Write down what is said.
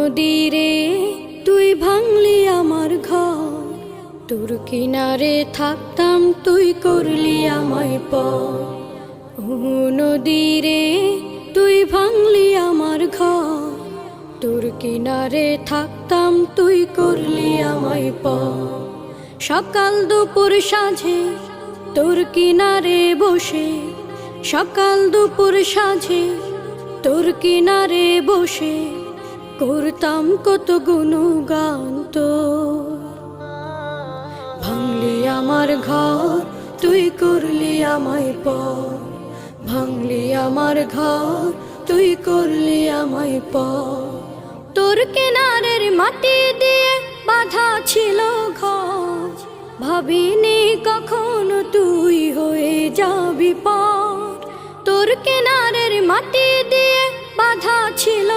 নদীরে তুই ভাঙলি আমার ঘর, তোর কিনারে থাকতাম তুই করলি আমায় পর। ও নদীরে তুই ভাঙলি আমার ঘর, তোর কিনারে থাকতাম তুই করলি আমায় পর। সকাল দুপুর সাঁঝে তোর কিনারে বসে, সকাল দুপুর সাঁঝে তোর কিনারে বসে করতাম কত গুণগান তোর। ভাঙলি আমার ঘর তুই করলি আমায় পর, ভাঙলি আমার ঘর তুই করলি আমায় পর। তোর কিনারের মাটি দিয়ে বাঁধা ছিল ঘর, ভাবিনি কখনো তুই হয়ে যাবি পার। তোর কিনারের মাটি দিয়ে বাঁধা ছিল